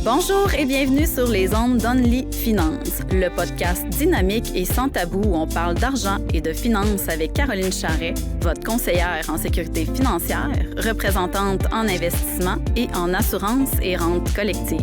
Bonjour et bienvenue sur les ondes d'Only Finance, le podcast dynamique et sans tabou où on parle d'argent et de finances avec Caroline Charret, votre conseillère en sécurité financière, représentante en investissement et en assurance et rente collective.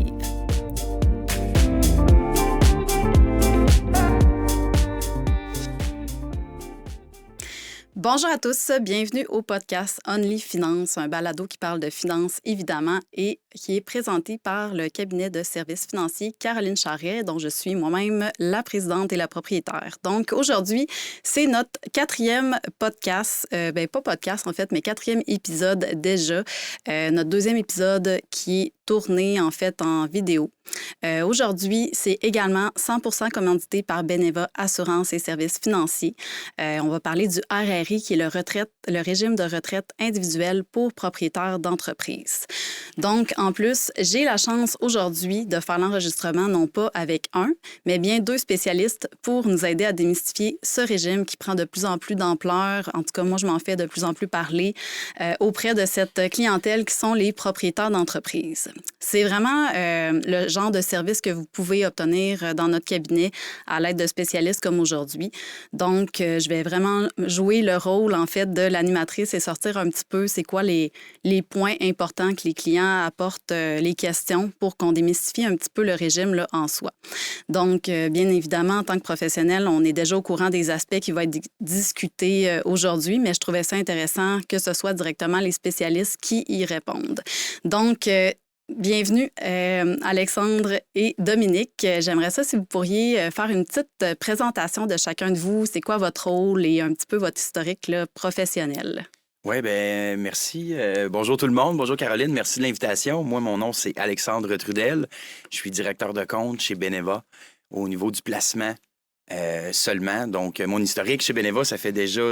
Bonjour à tous, bienvenue au podcast Only Finance, un balado qui parle de finances évidemment et qui est présenté par le cabinet de services financiers Caroline Charret, dont je suis moi-même la présidente et la propriétaire. Donc aujourd'hui, c'est notre quatrième podcast, pas podcast en fait, mais quatrième épisode déjà, notre deuxième épisode qui est tourné en fait en vidéo. Aujourd'hui, c'est également 100% commandité par Beneva Assurance et Services financiers. On va parler du RRI, qui est le régime de retraite individuel pour propriétaires d'entreprise. Donc, en plus, j'ai la chance aujourd'hui de faire l'enregistrement non pas avec un, mais bien deux spécialistes pour nous aider à démystifier ce régime qui prend de plus en plus d'ampleur. En tout cas, moi, je m'en fais de plus en plus parler auprès de cette clientèle qui sont les propriétaires d'entreprise. C'est vraiment le genre de service que vous pouvez obtenir dans notre cabinet à l'aide de spécialistes comme aujourd'hui. Donc, je vais vraiment jouer le rôle, en fait, de l'animatrice et sortir un petit peu c'est quoi les points importants que les clients apportent, les questions pour qu'on démystifie un petit peu le régime là, en soi. Donc, bien évidemment, en tant que professionnel, on est déjà au courant des aspects qui vont être discutés aujourd'hui, mais je trouvais ça intéressant que ce soit directement les spécialistes qui y répondent. Donc, bienvenue, Alexandre et Dominique. J'aimerais ça si vous pourriez faire une petite présentation de chacun de vous. C'est quoi votre rôle et un petit peu votre historique là, professionnel? Oui, bien, merci. Bonjour tout le monde. Bonjour Caroline. Merci de l'invitation. Moi, mon nom, c'est Alexandre Trudel. Je suis directeur de compte chez Beneva au niveau du placement seulement. Donc, mon historique chez Beneva, ça fait déjà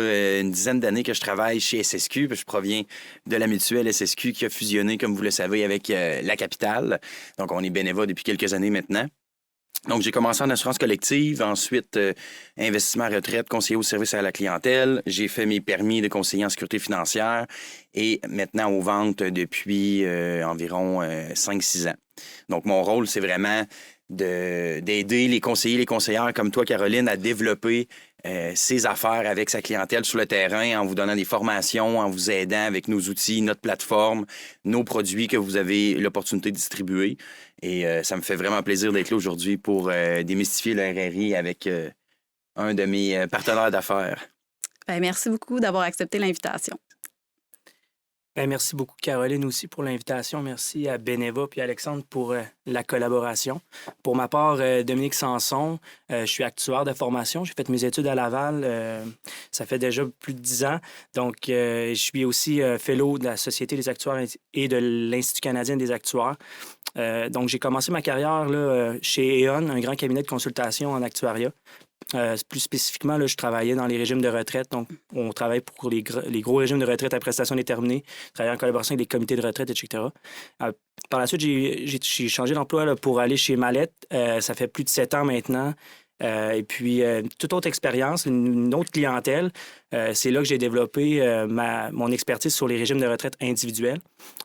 une dizaine d'années que je travaille chez SSQ. Je proviens de la mutuelle SSQ qui a fusionné, comme vous le savez, avec la capitale. Donc, on est Beneva depuis quelques années maintenant. Donc, j'ai commencé en assurance collective, ensuite investissement à retraite, conseiller au service à la clientèle. J'ai fait mes permis de conseiller en sécurité financière et maintenant aux ventes depuis environ 5-6 ans. Donc, mon rôle, c'est vraiment d'aider les conseillers, les conseillères comme toi, Caroline, à développer ses affaires avec sa clientèle sur le terrain en vous donnant des formations, en vous aidant avec nos outils, notre plateforme, nos produits que vous avez l'opportunité de distribuer. Et ça me fait vraiment plaisir d'être là aujourd'hui pour démystifier le RRI avec un de mes partenaires d'affaires. Bien, merci beaucoup d'avoir accepté l'invitation. Bien, merci beaucoup, Caroline, aussi pour l'invitation. Merci à Beneva et Alexandre pour la collaboration. Pour ma part, Dominique Sanson, je suis actuaire de formation. J'ai fait mes études à Laval. Ça fait déjà plus de 10 ans. Donc, je suis aussi fellow de la Société des actuaires et de l'Institut canadien des actuaires. Donc, j'ai commencé ma carrière là, chez E.ON, un grand cabinet de consultation en actuariat. Plus spécifiquement, là, je travaillais dans les régimes de retraite. Donc, on travaille pour les gros régimes de retraite à prestations déterminées, travailler en collaboration avec des comités de retraite, etc. Par la suite, j'ai changé d'emploi là, pour aller chez Mallette. Ça fait plus de 7 ans maintenant. Et puis, toute autre expérience, une autre clientèle, c'est là que j'ai développé mon expertise sur les régimes de retraite individuels.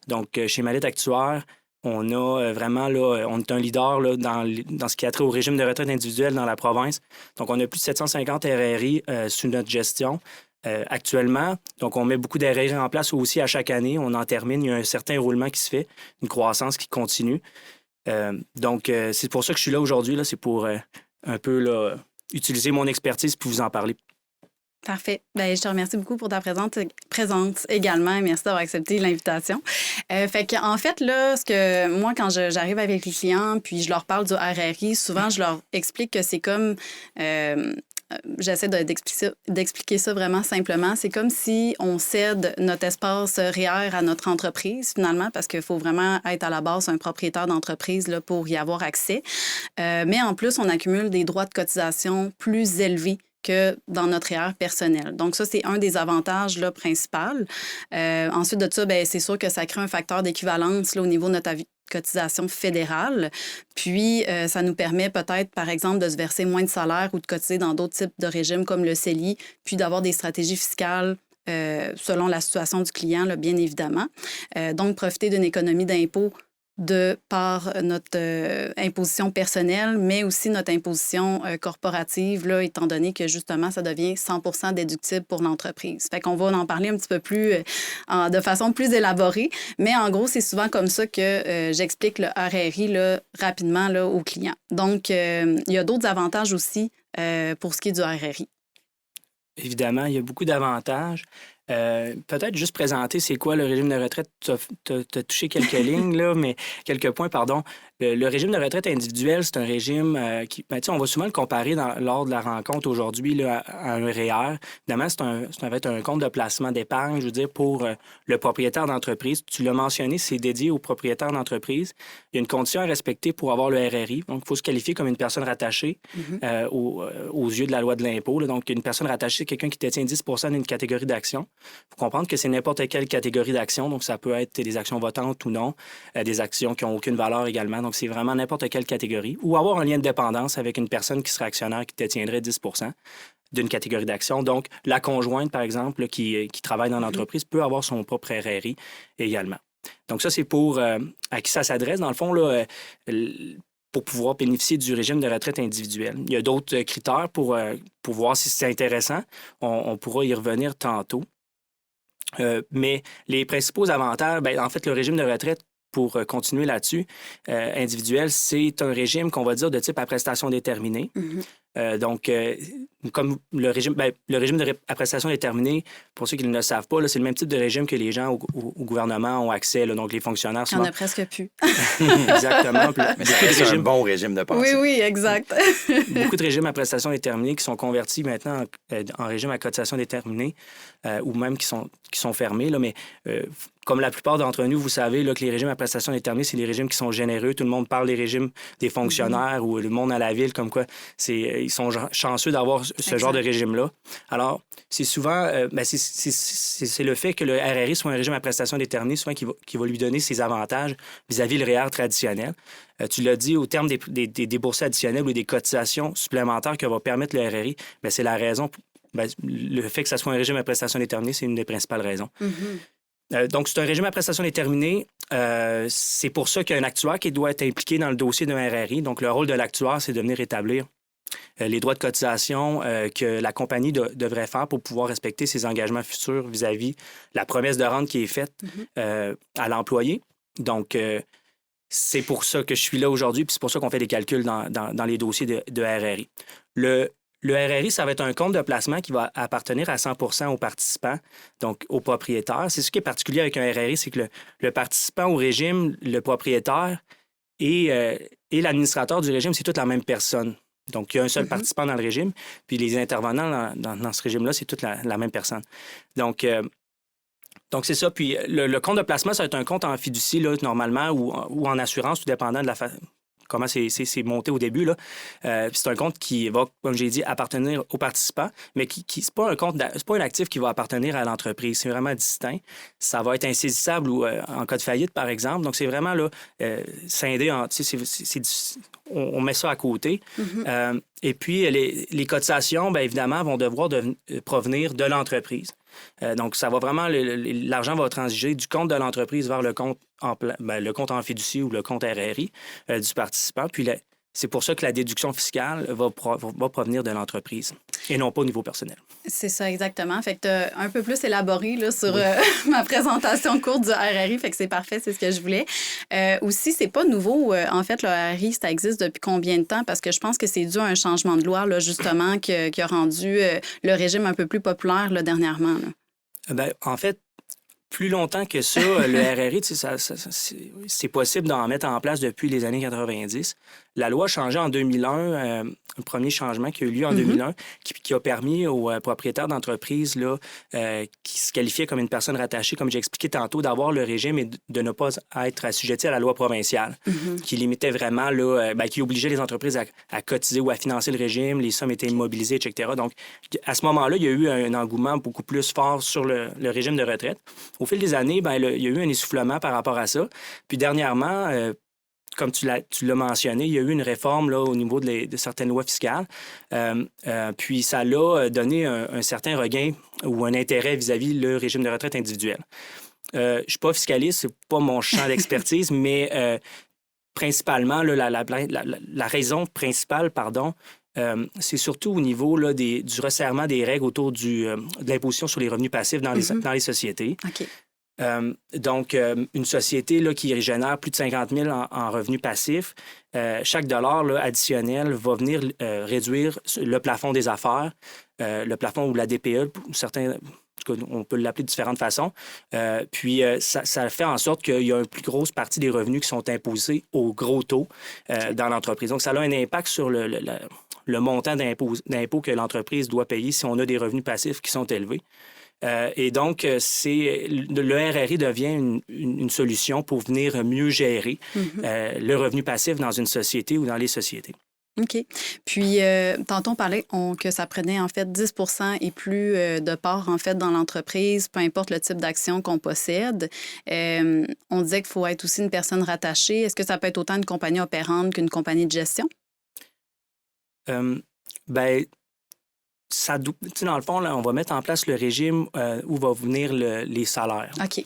Donc, chez Mallette Actuaire, on a vraiment, là, on est un leader là, dans ce qui a trait au régime de retraite individuelle dans la province. Donc, on a plus de 750 RRI sous notre gestion actuellement. Donc, on met beaucoup d'RRI en place aussi à chaque année. On en termine. Il y a un certain roulement qui se fait, une croissance qui continue. Donc, c'est pour ça que je suis là aujourd'hui. Là, c'est pour un peu là, utiliser mon expertise puis vous en parler. Parfait. Bien, je te remercie beaucoup pour ta présence également. Merci d'avoir accepté l'invitation. En fait, là, moi, quand j'arrive avec les clients puis je leur parle du RRI, souvent, je leur explique que c'est comme... j'essaie d'expliquer ça vraiment simplement. C'est comme si on cède notre espace REER à notre entreprise, finalement, parce qu'il faut vraiment être à la base un propriétaire d'entreprise là, pour y avoir accès. Mais en plus, on accumule des droits de cotisation plus élevés que dans notre REER personnel. Donc, ça, c'est un des avantages là, principaux. Ensuite de ça, bien, c'est sûr que ça crée un facteur d'équivalence là, au niveau de notre cotisation fédérale. Puis, ça nous permet peut-être, par exemple, de se verser moins de salaire ou de cotiser dans d'autres types de régimes comme le CELI, puis d'avoir des stratégies fiscales selon la situation du client, là, bien évidemment. Donc, profiter d'une économie d'impôt de par notre imposition personnelle, mais aussi notre imposition corporative, là, étant donné que justement, ça devient 100% déductible pour l'entreprise. Fait qu'on va en parler un petit peu plus, de façon plus élaborée, mais en gros, c'est souvent comme ça que j'explique le RRI là, rapidement là, aux clients. Donc, il y a d'autres avantages aussi pour ce qui est du RRI. Évidemment, il y a beaucoup d'avantages. Peut-être juste présenter c'est quoi le régime de retraite. Tu as touché quelques lignes, là, mais quelques points, pardon. Le régime de retraite individuel, c'est un régime qui, on va souvent le comparer lors de la rencontre aujourd'hui là, à un REER. Évidemment, ça va être un compte de placement d'épargne, je veux dire, pour le propriétaire d'entreprise. Tu l'as mentionné, c'est dédié au propriétaire d'entreprise. Il y a une condition à respecter pour avoir le RRI. Donc, il faut se qualifier comme une personne rattachée aux yeux de la loi de l'impôt. Là. Donc, une personne rattachée, c'est quelqu'un qui détient 10 d'une catégorie d'actions. Il faut comprendre que c'est n'importe quelle catégorie d'actions. Donc, ça peut être des actions votantes ou non, des actions qui n'ont aucune valeur également. Donc, c'est vraiment n'importe quelle catégorie. Ou avoir un lien de dépendance avec une personne qui serait actionnaire qui détiendrait 10 d'une catégorie d'actions. Donc, la conjointe, par exemple, là, qui travaille dans l'entreprise, peut avoir son propre RRI également. Donc, ça, c'est pour à qui ça s'adresse. Dans le fond, là, pour pouvoir bénéficier du régime de retraite individuel. Il y a d'autres critères pour voir si c'est intéressant. On pourra y revenir tantôt. Mais les principaux avantages, en fait, le régime de retraite, pour continuer là-dessus, individuel, c'est un régime qu'on va dire de type à prestation déterminée. Donc, comme le régime à prestation déterminée, pour ceux qui ne le savent pas, c'est le même type de régime que les gens au gouvernement ont accès. Là, donc, les fonctionnaires souvent... Il n'y en a presque plus. Exactement. Mais c'est un bon régime de pensée. Oui, exact. Beaucoup de régimes à prestation déterminée qui sont convertis maintenant en régime à cotisation déterminée ou même qui sont fermés. Là, mais comme la plupart d'entre nous, vous savez là, que les régimes à prestation déterminée, c'est les régimes qui sont généreux. Tout le monde parle des régimes des fonctionnaires ou le monde à la ville, comme quoi ils sont chanceux d'avoir ce genre de régime-là. Alors, c'est souvent, c'est le fait que le RRI soit un régime à prestation déterminée, souvent qui va lui donner ses avantages vis-à-vis le REER traditionnel. Tu l'as dit, au terme des déboursés additionnels ou des cotisations supplémentaires que va permettre le RRI, c'est la raison, le fait que ça soit un régime à prestation déterminée, c'est une des principales raisons. Donc, c'est un régime à prestation déterminée. C'est pour ça qu'il y a un actuaire qui doit être impliqué dans le dossier d'un RRI. Donc, le rôle de l'actuaire, c'est de venir établir les droits de cotisation que la compagnie devrait faire pour pouvoir respecter ses engagements futurs vis-à-vis la promesse de rente qui est faite à l'employé. Donc, c'est pour ça que je suis là aujourd'hui, puis c'est pour ça qu'on fait des calculs dans les dossiers de RRI. Le RRI, ça va être un compte de placement qui va appartenir à 100 aux participants, donc aux propriétaires. C'est ce qui est particulier avec un RRI, c'est que le participant au régime, le propriétaire et l'administrateur du régime, c'est toute la même personne. Donc, il y a un seul participant dans le régime, puis les intervenants dans ce régime-là, c'est toute la même personne. Donc, c'est ça. Puis, le compte de placement, ça va être un compte en fiducie, là, normalement, ou en assurance, tout dépendant de comment c'est monté au début. Là. C'est un compte qui va, comme j'ai dit, appartenir aux participants, mais qui c'est pas c'est pas un actif qui va appartenir à l'entreprise. C'est vraiment distinct. Ça va être insaisissable ou en cas de faillite, par exemple. Donc, c'est vraiment là, scindé en... On met ça à côté. Et puis, les cotisations, bien évidemment, vont devoir provenir de l'entreprise. Donc, ça va vraiment... L'argent va transiger du compte de l'entreprise vers le compte en fiducie ou le compte RRI du participant. Puis, c'est pour ça que la déduction fiscale va provenir de l'entreprise et non pas au niveau personnel. C'est ça, exactement. Fait que tu as un peu plus élaboré là, sur ma présentation courte du RRI. Fait que c'est parfait, c'est ce que je voulais. Aussi, c'est pas nouveau. En fait, le RRI, ça existe depuis combien de temps? Parce que je pense que c'est dû à un changement de loi, là, justement, qui a rendu le régime un peu plus populaire là, dernièrement. Là. En fait, plus longtemps que ça, le RRI, c'est possible d'en mettre en place depuis les années 90. La loi a changé en 2001, un premier changement qui a eu lieu en 2001, qui a permis aux propriétaires d'entreprises là, qui se qualifiaient comme une personne rattachée, comme j'ai expliqué tantôt, d'avoir le régime et de ne pas être assujetti à la loi provinciale, qui limitait vraiment, là, qui obligeait les entreprises à cotiser ou à financer le régime, les sommes étaient immobilisées, etc. Donc, à ce moment-là, il y a eu un engouement beaucoup plus fort sur le régime de retraite. Au fil des années, il y a eu un essoufflement par rapport à ça. Puis dernièrement, comme tu l'as mentionné, il y a eu une réforme là, au niveau de certaines lois fiscales. Puis ça l'a donné un certain regain ou un intérêt vis-à-vis le régime de retraite individuel. Je suis pas fiscaliste, c'est pas mon champ d'expertise, mais principalement, là, la raison principale, c'est surtout au niveau là, du resserrement des règles autour de l'imposition sur les revenus passifs dans les sociétés. OK. Donc, une société là, qui génère plus de 50 000 en revenus passifs, chaque dollar là, additionnel va venir réduire le plafond des affaires, le plafond ou la DPE, certains, on peut l'appeler de différentes façons. Puis, ça fait en sorte qu'il y a une plus grosse partie des revenus qui sont imposés au gros taux dans l'entreprise. Donc, ça a un impact sur le montant d'impôt que l'entreprise doit payer si on a des revenus passifs qui sont élevés. Et donc, le RRI devient une solution pour venir mieux gérer le revenu passif dans une société ou dans les sociétés. OK. Puis, tantôt, on parlait que ça prenait, en fait, 10 et plus de parts, en fait, dans l'entreprise, peu importe le type d'action qu'on possède. On disait qu'il faut être aussi une personne rattachée. Est-ce que ça peut être autant une compagnie opérante qu'une compagnie de gestion? Dans le fond, là, on va mettre en place le régime où vont venir les salaires. OK.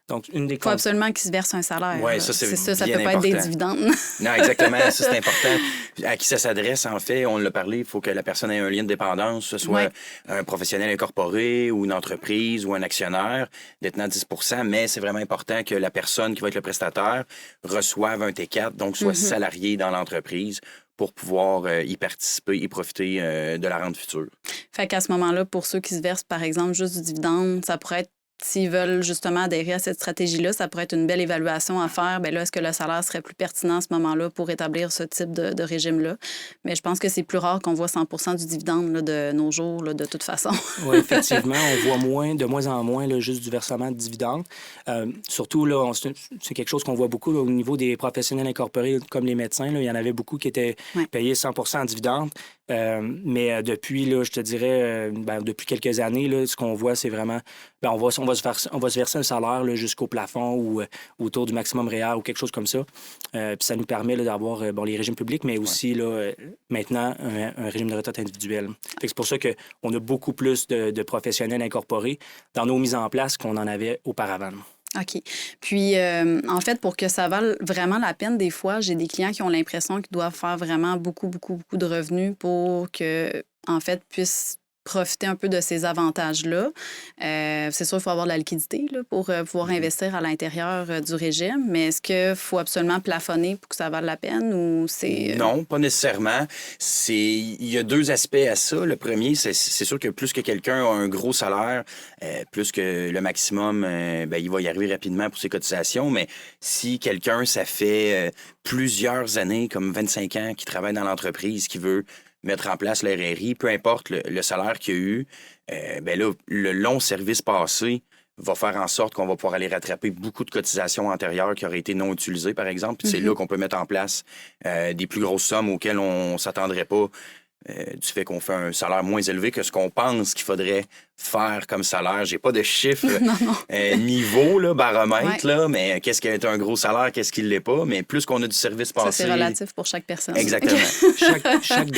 Donc, il faut absolument qu'il se verse un salaire. Oui, ça, c'est ça. Ça bien peut pas important. être des dividendes. Non, exactement. Ça, c'est important. À qui ça s'adresse, en fait, on l'a parlé, il faut que la personne ait un lien de dépendance, que ce soit un professionnel incorporé ou une entreprise ou un actionnaire détenant 10 %, mais c'est vraiment important que la personne qui va être le prestataire reçoive un T4, donc soit salarié dans l'entreprise pour pouvoir y participer et profiter de la rente future. Fait qu'à ce moment-là, pour ceux qui se versent, par exemple, juste du dividende, ça pourrait être, s'ils veulent justement adhérer à cette stratégie-là, ça pourrait être une belle évaluation à faire. Bien là, est-ce que le salaire serait plus pertinent à ce moment-là pour établir ce type de régime-là? Mais je pense que c'est plus rare qu'on voit 100 % du dividende là, de nos jours, là, de toute façon. Oui, effectivement, on voit de moins en moins là, juste du versement de dividendes. Surtout, là, c'est quelque chose qu'on voit beaucoup là, au niveau des professionnels incorporés comme les médecins. Là, il y en avait beaucoup qui étaient payés 100 % en dividendes. Mais depuis, là, je te dirais, depuis quelques années, là, ce qu'on voit, c'est vraiment, on va se verser un salaire là, jusqu'au plafond ou autour du maximum REER ou quelque chose comme ça. Puis ça nous permet là, d'avoir les régimes publics, mais aussi là, maintenant un régime de retraite individuel. C'est pour ça qu'on a beaucoup plus de professionnels incorporés dans nos mises en place qu'on en avait auparavant. OK. Puis, en fait, pour que ça vale vraiment la peine, des fois, j'ai des clients qui ont l'impression qu'ils doivent faire vraiment beaucoup de revenus pour que, en fait, puissent profiter un peu de ces avantages-là. C'est sûr, il faut avoir de la liquidité là, pour pouvoir investir à l'intérieur du régime, mais est-ce qu'il faut absolument plafonner pour que ça vale la peine ou c'est... Non, pas nécessairement. Il y a deux aspects à ça. Le premier, c'est sûr que plus que quelqu'un a un gros salaire, plus que le maximum, il va y arriver rapidement pour ses cotisations, mais si quelqu'un, ça fait plusieurs années, comme 25 ans, qui travaille dans l'entreprise, qui veut mettre en place le RRI, peu importe le salaire qu'il y a eu, là, le long service passé va faire en sorte qu'on va pouvoir aller rattraper beaucoup de cotisations antérieures qui auraient été non utilisées, par exemple. Puis c'est là qu'on peut mettre en place des plus grosses sommes auxquelles on ne s'attendrait pas du fait qu'on fait un salaire moins élevé que ce qu'on pense qu'il faudrait faire comme salaire. J'ai pas de chiffre niveau, là, baromètre, là, mais qu'est-ce qui est un gros salaire, qu'est-ce qui ne l'est pas. Mais plus qu'on a du service passé... Ça, c'est relatif pour chaque personne. Exactement. chaque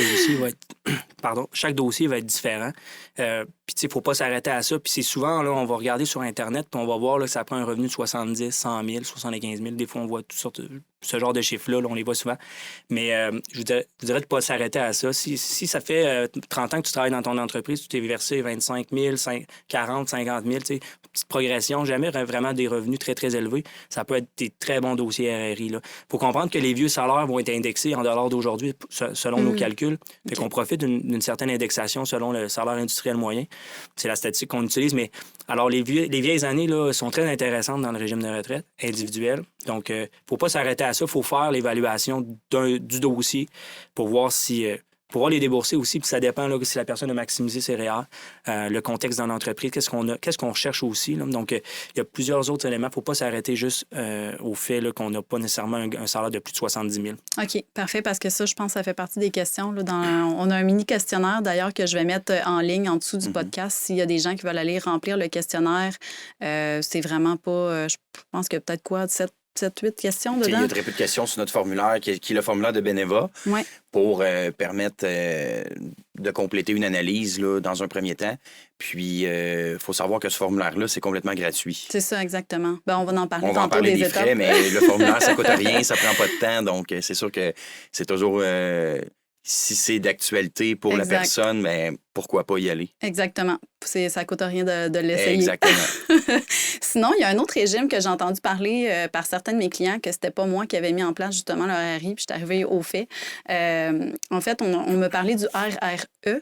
dossier va être différent. Puis, il ne faut pas s'arrêter à ça. Puis, c'est souvent, là, on va regarder sur Internet, puis on va voir là, que ça prend un revenu de 70, 100 000, 75 000. Des fois, on voit toutes sortes ce genre de chiffres-là, là, on les voit souvent. Mais je vous dirais de ne pas s'arrêter à ça. Si ça fait 30 ans que tu travailles dans ton entreprise, tu t'es versé 25 000, 40, 50 000, petite progression, jamais vraiment des revenus très, très élevés. Ça peut être des très bons dossiers RRI. Il faut comprendre que les vieux salaires vont être indexés en dollars d'aujourd'hui selon nos calculs. Fait qu'on profite d'une certaine indexation selon le salaire industriel moyen. C'est la statistique qu'on utilise. Mais alors, les vieilles années là, sont très intéressantes dans le régime de retraite individuel. Donc, il ne faut pas s'arrêter à ça. Il faut faire l'évaluation du dossier pour voir si... pour pouvoir les débourser aussi, puis ça dépend là, si la personne a maximisé ses REER, le contexte dans l'entreprise, qu'est-ce qu'on cherche aussi. Là. Donc, il y a plusieurs autres éléments. Il ne faut pas s'arrêter juste au fait là, qu'on n'a pas nécessairement un salaire de plus de 70 000. OK, parfait, parce que ça, je pense que ça fait partie des questions. Là, on a un mini-questionnaire, d'ailleurs, que je vais mettre en ligne en dessous du podcast. S'il y a des gens qui veulent aller remplir le questionnaire, c'est vraiment pas... je pense que peut-être 7 7-8 questions Il y dedans. a très peu de questions sur notre formulaire, qui est le formulaire de Beneva, Ouais. pour permettre de compléter une analyse là, dans un premier temps. Puis, il faut savoir que ce formulaire-là, c'est complètement gratuit. C'est ça, exactement. Ben, on va en parler On va en tantôt parler des des étapes. frais, mais le formulaire, ça coûte rien, ça prend pas de temps. Donc, c'est sûr que c'est toujours... si c'est d'actualité pour la Exact. personne, ben, pourquoi pas y aller? Exactement. Ça coûte rien de l'essayer. Exactement. Sinon, il y a un autre régime que j'ai entendu parler par certains de mes clients, que c'était pas moi qui avais mis en place justement le RRI, puis je suis arrivée au fait. En fait, on me parlait du RRE,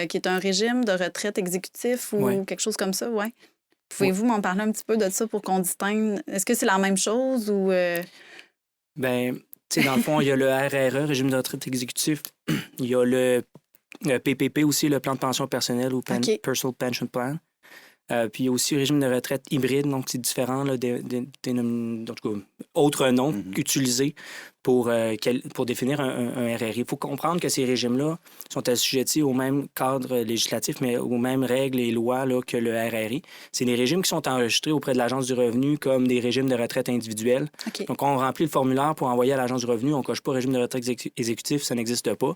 qui est un régime de retraite exécutif ou quelque chose comme ça, ouais. Pouvez-vous m'en parler un petit peu de ça pour qu'on distingue? Est-ce que c'est la même chose ou... Ben, tu sais, dans le fond, il y a le RRE, régime de retraite exécutif. Il y a le PPP aussi, le plan de pension personnel ou Personal Pension Plan. Puis il y a aussi le régime de retraite hybride, donc c'est différent, là, en tout cas, autre nom utilisé pour définir un RRI. Il faut comprendre que ces régimes-là sont assujettis au même cadre législatif, mais aux mêmes règles et lois là, que le RRI. C'est des régimes qui sont enregistrés auprès de l'Agence du revenu comme des régimes de retraite individuels. Okay. Donc, on remplit le formulaire pour envoyer à l'Agence du revenu. On ne coche pas régime de retraite exécutif, ça n'existe pas.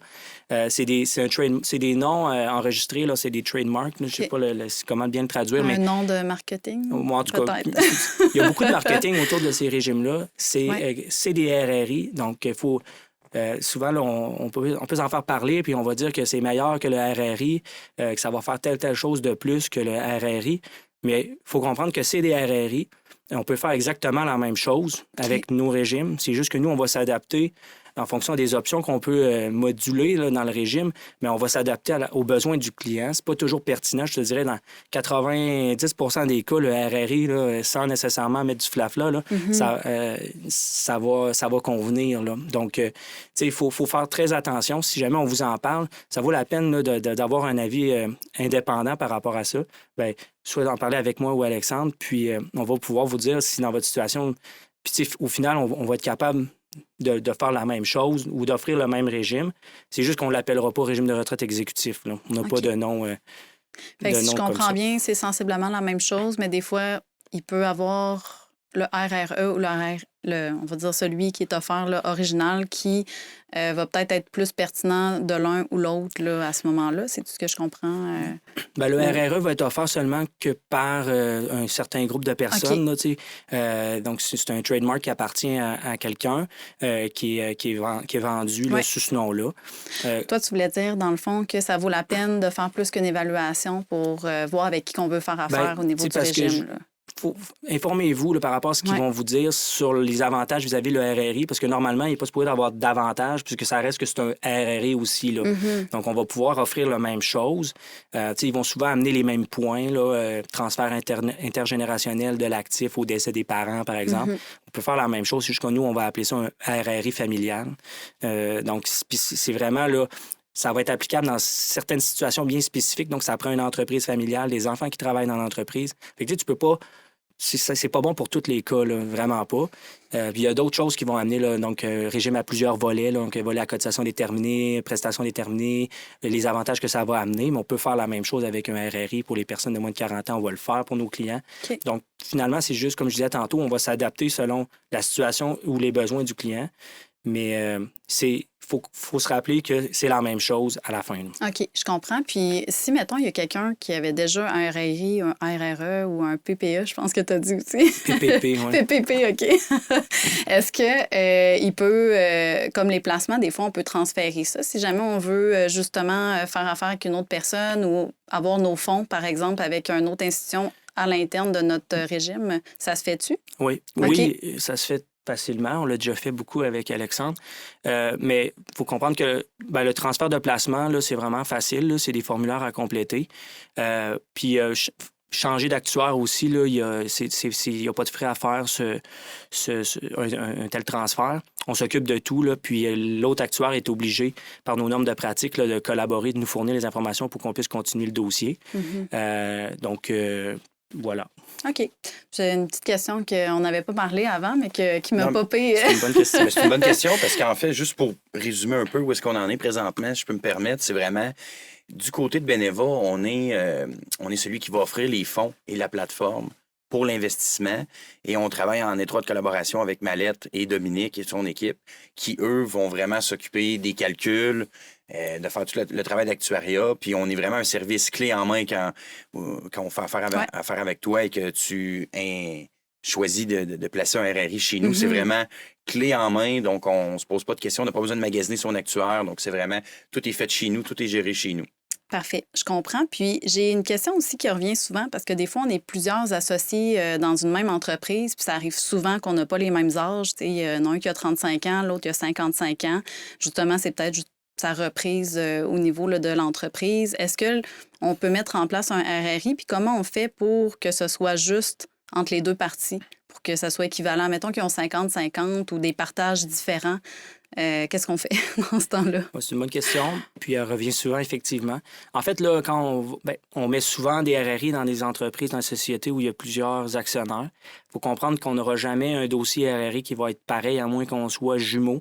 C'est des noms enregistrés, là, c'est des trademarks. Je ne sais pas comment bien le traduire. Un nom de marketing? Moi, en tout cas, il y a beaucoup de marketing autour de ces régimes-là. C'est des RRI. Donc, il faut... souvent, là, on peut s'en faire parler, puis on va dire que c'est meilleur que le RRI, que ça va faire telle chose de plus que le RRI. Mais il faut comprendre que c'est des RRI. On peut faire exactement la même chose avec nos régimes. C'est juste que nous, on va s'adapter en fonction des options qu'on peut moduler là, dans le régime, mais on va s'adapter aux besoins du client. C'est pas toujours pertinent, je te dirais, dans 90 % des cas, le RRI, là, sans nécessairement mettre du flafla, là, ça va convenir. Là. Donc, tu sais, il faut faire très attention. Si jamais on vous en parle, ça vaut la peine là, d'avoir un avis indépendant par rapport à ça. Bien, soit d'en parler avec moi ou Alexandre, puis on va pouvoir vous dire si dans votre situation, puis au final, on va être capable de faire la même chose ou d'offrir le même régime. C'est juste qu'on ne l'appellera pas régime de retraite exécutif. Là. On n'a pas de nom. Fait que si je comprends bien, c'est sensiblement la même chose, mais des fois, il peut avoir le RRE ou on va dire celui qui est offert, le original, qui va peut-être être plus pertinent de l'un ou l'autre là, à ce moment-là. C'est tout ce que je comprends. Bien, le RRE va être offert seulement que par un certain groupe de personnes. Là, donc, c'est un trademark qui appartient à quelqu'un qui est vendu là, sous ce nom-là. Toi, tu voulais dire, dans le fond, que ça vaut la peine de faire plus qu'une évaluation pour voir avec qui on veut faire affaire au niveau du régime. Informez-vous là, par rapport à ce qu'ils vont vous dire sur les avantages vis-à-vis le RRI, parce que normalement, il n'est pas supposé avoir d'avantages, puisque ça reste que c'est un RRI aussi. Là. Donc, on va pouvoir offrir la même chose. Ils vont souvent amener les mêmes points, là, transfert intergénérationnel de l'actif au décès des parents, par exemple. On peut faire la même chose, c'est juste que nous, on va appeler ça un RRI familial. Donc, c'est vraiment... là. Ça va être applicable dans certaines situations bien spécifiques. Donc, ça prend une entreprise familiale, des enfants qui travaillent dans l'entreprise. Fait que tu peux pas... C'est pas bon pour tous les cas, là, vraiment pas. Puis il y a d'autres choses qui vont amener, là, donc régime à plusieurs volets, là, donc volet à cotisation déterminée, prestations déterminées, les avantages que ça va amener. Mais on peut faire la même chose avec un RRI pour les personnes de moins de 40 ans. On va le faire pour nos clients. Okay. Donc, finalement, c'est juste, comme je disais tantôt, on va s'adapter selon la situation ou les besoins du client. Mais faut se rappeler que c'est la même chose à la fin. Là. OK, je comprends. Puis si, mettons, il y a quelqu'un qui avait déjà un RRI, un RRE ou un PPE, je pense que tu as dit aussi. PPP, oui. PPP, OK. Est-ce que il peut, comme les placements, des fois, on peut transférer ça si jamais on veut justement faire affaire avec une autre personne ou avoir nos fonds, par exemple, avec une autre institution à l'interne de notre régime, ça se fait-tu? Oui, Okay. Oui, ça se fait facilement. On l'a déjà fait beaucoup avec Alexandre. Mais il faut comprendre que le transfert de placement, là, c'est vraiment facile. Là, c'est des formulaires à compléter. Puis changer d'actuaire aussi, là, il n'y a pas de frais à faire un tel transfert. On s'occupe de tout. Là, puis l'autre actuaire est obligé, par nos normes de pratique, là, de collaborer, de nous fournir les informations pour qu'on puisse continuer le dossier. Donc, voilà. OK. J'ai une petite question qu'on n'avait pas parlé avant, mais qui m'a popé. C'est une bonne question. C'est une bonne question parce qu'en fait, juste pour résumer un peu où est-ce qu'on en est présentement, si je peux me permettre, c'est vraiment du côté de Beneva, on est celui qui va offrir les fonds et la plateforme pour l'investissement. Et on travaille en étroite collaboration avec Mallette et Dominique et son équipe, qui, eux, vont vraiment s'occuper des calculs, de faire tout le travail d'actuariat. Puis on est vraiment un service clé en main quand on fait affaire avec toi et que tu choisis de placer un RRI chez nous. C'est vraiment clé en main. Donc, on ne se pose pas de questions. On n'a pas besoin de magasiner son actuaire. Donc, c'est vraiment, tout est fait chez nous, tout est géré chez nous. Parfait, je comprends. Puis j'ai une question aussi qui revient souvent parce que des fois, on est plusieurs associés dans une même entreprise, puis ça arrive souvent qu'on n'a pas les mêmes âges. Il y en a un qui a 35 ans, l'autre qui a 55 ans. Justement, c'est peut-être sa reprise au niveau là, de l'entreprise. Est-ce qu'on peut mettre en place un RRI? Puis comment on fait pour que ce soit juste entre les deux parties, pour que ça soit équivalent? Mettons qu'ils ont 50-50 ou des partages différents. Qu'est-ce qu'on fait dans ce temps-là? C'est une bonne question, puis elle revient souvent, effectivement. En fait, là, quand on met souvent des RRI dans des entreprises, dans des sociétés où il y a plusieurs actionnaire. Il faut comprendre qu'on n'aura jamais un dossier RRI qui va être pareil, à moins qu'on soit jumeaux,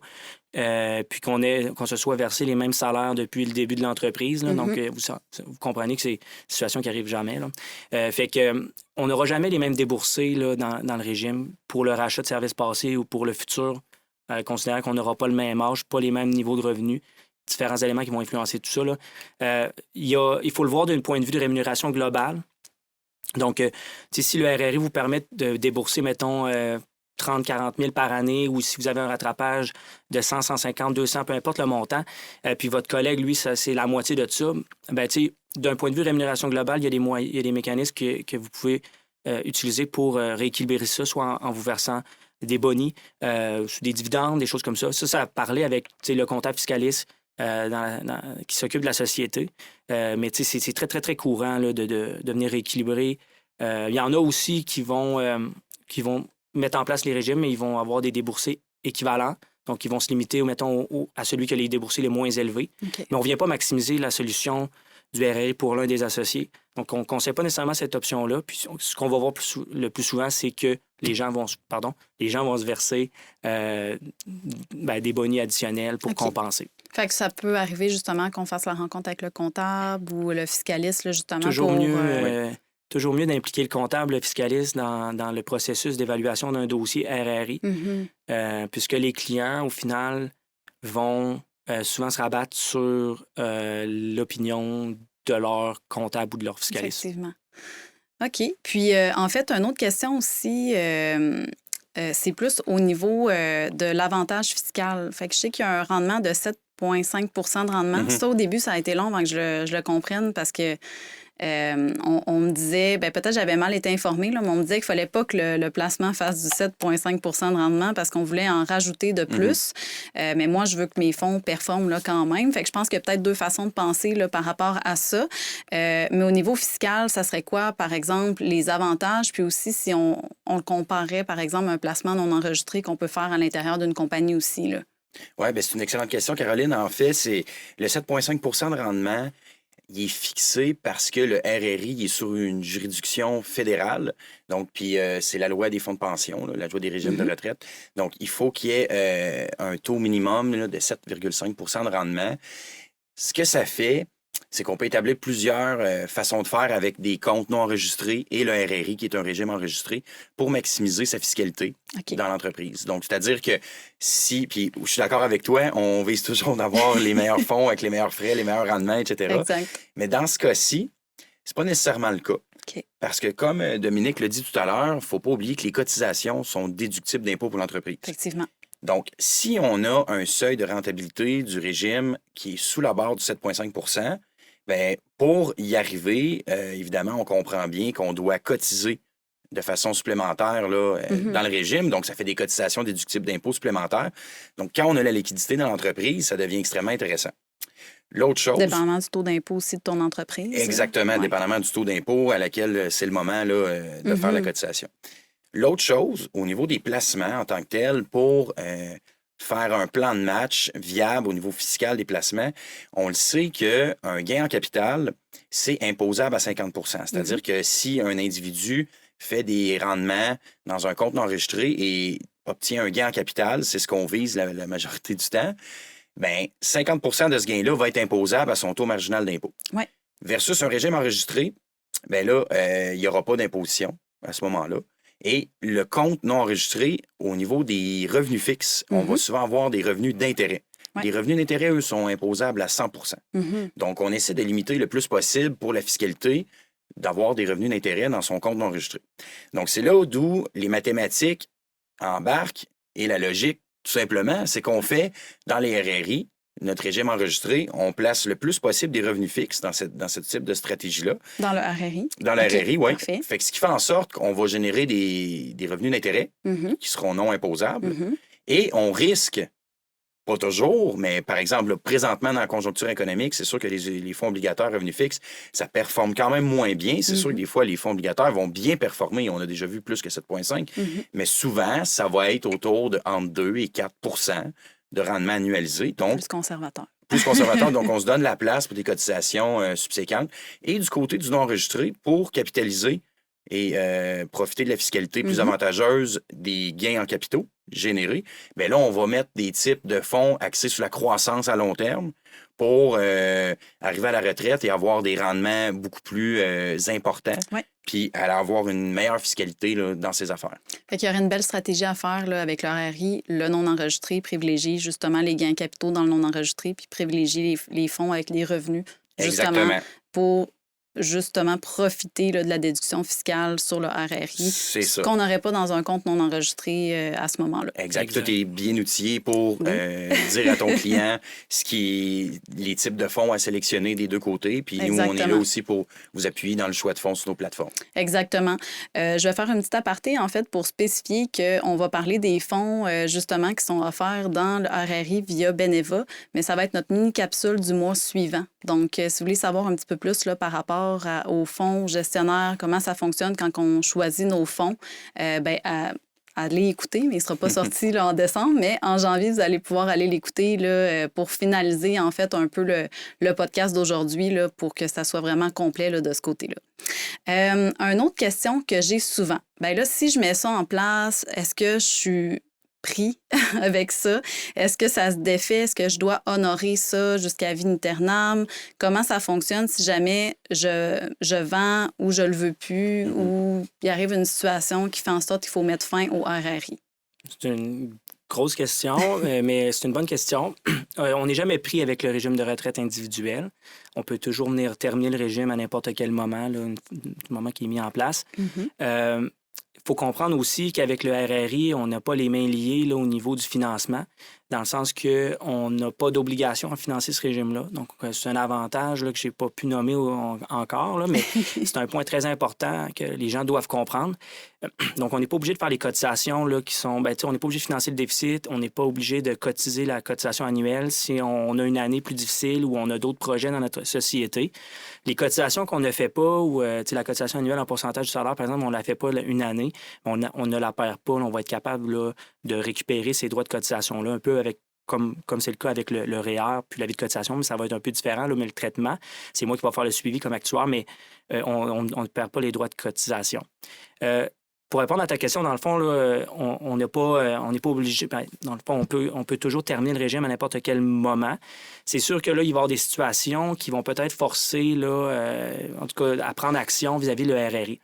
puis qu'on se soit versé les mêmes salaires depuis le début de l'entreprise. Là. Donc, vous comprenez que c'est une situation qui n'arrive jamais. Là. Fait que on n'aura jamais les mêmes déboursés là, dans le régime pour le rachat de services passés ou pour le futur. Considérant qu'on n'aura pas le même âge, pas les mêmes niveaux de revenus, différents éléments qui vont influencer tout ça. Là. Il faut le voir d'un point de vue de rémunération globale. Donc, si le RRI vous permet de débourser, mettons, 30-40 000 par année, ou si vous avez un rattrapage de 100, 150, 200, peu importe le montant, puis votre collègue, lui, c'est la moitié de ça, ben, d'un point de vue rémunération globale, il y a des mécanismes que vous pouvez utiliser pour rééquilibrer ça, soit en vous versant des bonis, des dividendes, des choses comme ça. Ça parlait avec le comptable fiscaliste qui s'occupe de la société. Mais c'est très, très, très courant là, de venir rééquilibrer. Il y en a aussi qui vont mettre en place les régimes, mais ils vont avoir des déboursés équivalents. Donc, ils vont se limiter, mettons, à celui qui a les déboursés les moins élevés. Okay. Mais on ne vient pas maximiser la solution du RRI pour l'un des associés. Donc, on ne conseille pas nécessairement cette option-là. Puis, ce qu'on va voir le plus souvent, c'est que les gens vont se verser des bonus additionnels pour compenser. Fait que ça peut arriver justement qu'on fasse la rencontre avec le comptable ou le fiscaliste, là, justement. Toujours mieux d'impliquer le comptable, le fiscaliste dans le processus d'évaluation d'un dossier RRI, puisque les clients, au final, vont souvent se rabattre sur l'opinion de leur comptable ou de leur fiscaliste. Effectivement. OK. Puis, en fait, une autre question aussi, c'est plus au niveau de l'avantage fiscal. Fait que je sais qu'il y a un rendement de 7,5 de rendement. Ça, au début, ça a été long avant que je le comprenne parce que on me disait, peut-être j'avais mal été informée, là, mais on me disait qu'il ne fallait pas que le placement fasse du 7,5 de rendement parce qu'on voulait en rajouter de plus. Mais moi, je veux que mes fonds performent là, quand même. Fait que je pense qu'il y a peut-être deux façons de penser là, par rapport à ça. Mais au niveau fiscal, ça serait quoi, par exemple, les avantages? Puis aussi, si on le comparait, par exemple, à un placement non enregistré qu'on peut faire à l'intérieur d'une compagnie aussi, là. Oui, c'est une excellente question, Caroline. En fait, c'est le 7,5 de rendement. Il est fixé parce que le RRI est sur une juridiction fédérale. Donc, puis c'est la loi des fonds de pension, là, la loi des régimes de retraite. Donc, il faut qu'il y ait un taux minimum là, de 7,5 de rendement. Ce que ça fait, c'est qu'on peut établir plusieurs façons de faire avec des comptes non enregistrés et le RRI, qui est un régime enregistré, pour maximiser sa fiscalité dans l'entreprise. Donc, c'est-à-dire que puis je suis d'accord avec toi, on vise toujours d'avoir les meilleurs fonds avec les meilleurs frais, les meilleurs rendements, etc. Exact. Mais dans ce cas-ci, c'est pas nécessairement le cas. Okay. Parce que, comme Dominique l'a dit tout à l'heure, il ne faut pas oublier que les cotisations sont déductibles d'impôts pour l'entreprise. Effectivement. Donc, si on a un seuil de rentabilité du régime qui est sous la barre du 7,5 bien, pour y arriver, évidemment, on comprend bien qu'on doit cotiser de façon supplémentaire là, dans le régime. Donc, ça fait des cotisations déductibles d'impôts supplémentaires. Donc, quand on a la liquidité dans l'entreprise, ça devient extrêmement intéressant. L'autre chose... Dépendamment du taux d'impôt aussi de ton entreprise. Exactement, dépendamment du taux d'impôt à laquelle c'est le moment là, de faire la cotisation. L'autre chose, au niveau des placements en tant que tel, pour faire un plan de match viable au niveau fiscal des placements, on le sait qu'un gain en capital, c'est imposable à 50 %. C'est-à-dire que si un individu fait des rendements dans un compte non enregistré et obtient un gain en capital, c'est ce qu'on vise la majorité du temps, bien, 50 % de ce gain-là va être imposable à son taux marginal d'impôt. Ouais. Versus un régime enregistré, bien là, il n'y aura pas d'imposition. à ce moment-là. Et le compte non enregistré, au niveau des revenus fixes, on va souvent avoir des revenus d'intérêt. Ouais. Les revenus d'intérêt, eux, sont imposables à 100 Mhm. Donc, on essaie de limiter le plus possible pour la fiscalité d'avoir des revenus d'intérêt dans son compte non enregistré. Donc, c'est là d'où les mathématiques embarquent et la logique, tout simplement, c'est qu'on fait dans les RRI, notre régime enregistré, on place le plus possible des revenus fixes dans ce type de stratégie-là. Dans le RRI. Dans le OK, RRI, oui. parfait. Fait que ce qui fait en sorte qu'on va générer des revenus d'intérêt Mhm. qui seront non imposables Mhm. et on risque, pas toujours, mais par exemple, là, présentement dans la conjoncture économique, c'est sûr que les fonds obligataires revenus fixes, ça performe quand même moins bien. C'est sûr que des fois, les fonds obligataires vont bien performer. On a déjà vu plus que 7,5, mais souvent, ça va être autour de entre 2 et 4 de rendement annualisé. Donc, Plus conservateur. plus conservateur. Donc, on se donne la place pour des cotisations subséquentes. Et du côté du non enregistré, pour capitaliser et profiter de la fiscalité plus avantageuse des gains en capitaux générés, bien là, on va mettre des types de fonds axés sur la croissance à long terme pour arriver à la retraite et avoir des rendements beaucoup plus importants, Ouais. puis avoir une meilleure fiscalité là, dans ses affaires. Fait qu'il y aurait une belle stratégie à faire là, avec le RRI, le non enregistré, privilégier justement les gains capitaux dans le non enregistré, puis privilégier les fonds avec les revenus, justement, Exactement. pour justement profiter là, de la déduction fiscale sur le RRI, C'est ce ça. qu'on n'aurait pas dans un compte non enregistré à ce moment-là. Exact. Tout est bien outillé pour dire à ton client les types de fonds à sélectionner des deux côtés. Puis nous, on est là aussi pour vous appuyer dans le choix de fonds sur nos plateformes. Exactement. Je vais faire une petite aparté, en fait, pour spécifier qu'on va parler des fonds, justement, qui sont offerts dans le RRI via Beneva, mais ça va être notre mini-capsule du mois suivant. Donc, si vous voulez savoir un petit peu plus là, par rapport aux fonds gestionnaires, comment ça fonctionne quand on choisit nos fonds, allez écouter, mais il ne sera pas sorti là, en décembre, mais en janvier, vous allez pouvoir aller l'écouter là, pour finaliser en fait un peu le podcast d'aujourd'hui là, pour que ça soit vraiment complet là, de ce côté-là. Une autre question que j'ai souvent, bien là, si je mets ça en place, est-ce que je suis pris avec ça? Est-ce que ça se défait? Est-ce que je dois honorer ça jusqu'à vitam aeternam? Comment ça fonctionne si jamais je vends ou je le veux plus ou il arrive une situation qui fait en sorte qu'il faut mettre fin au RRI? C'est une grosse question, mais c'est une bonne question. On n'est jamais pris avec le régime de retraite individuel. On peut toujours venir terminer le régime à n'importe quel moment, là, du moment qui est mis en place. Il faut comprendre aussi qu'avec le RRI, on n'a pas les mains liées là, au niveau du financement, dans le sens qu'on n'a pas d'obligation à financer ce régime-là. Donc, c'est un avantage là, que je n'ai pas pu nommer encore, là, mais c'est un point très important que les gens doivent comprendre. Donc, on n'est pas obligé de faire les cotisations là, qui sont... on n'est pas obligé de financer le déficit, on n'est pas obligé de cotiser la cotisation annuelle si on a une année plus difficile ou on a d'autres projets dans notre société. Les cotisations qu'on ne fait pas, ou la cotisation annuelle en pourcentage du salaire, par exemple, on ne la fait pas une année, on ne la perd pas, là, on va être capable là, de récupérer ces droits de cotisation-là, un peu avec comme c'est le cas avec le REER puis la vie de cotisation, mais ça va être un peu différent, là, mais le traitement, c'est moi qui vais faire le suivi comme actuaire, mais on ne perd pas les droits de cotisation. Pour répondre à ta question, dans le fond, là, on n'est pas obligé. Dans le fond, on peut toujours terminer le régime à n'importe quel moment. C'est sûr que là, il va y avoir des situations qui vont peut-être forcer, là, en tout cas, à prendre action vis-à-vis le RRI.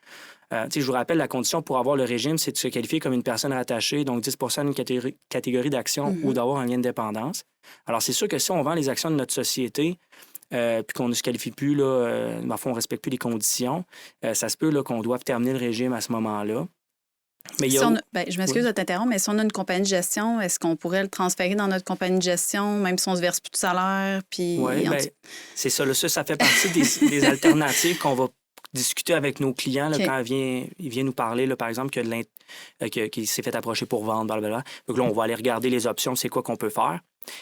Je vous rappelle, la condition pour avoir le régime, c'est de se qualifier comme une personne rattachée, donc 10 d'une catégorie d'actions ou d'avoir un lien de dépendance. Alors, c'est sûr que si on vend les actions de notre société, puis qu'on ne se qualifie plus, là, dans le fond, on ne respecte plus les conditions, ça se peut là, qu'on doive terminer le régime à ce moment-là. Mais je m'excuse de t'interrompre, mais si on a une compagnie de gestion, est-ce qu'on pourrait le transférer dans notre compagnie de gestion, même si on ne se verse plus de salaire? Puis... Oui, c'est ça. Là, ça fait partie des alternatives qu'on va discuter avec nos clients là, quand il vient nous parler, là, par exemple, qu'il s'est fait approcher pour vendre, blablabla. Donc là, on va aller regarder les options, c'est quoi qu'on peut faire.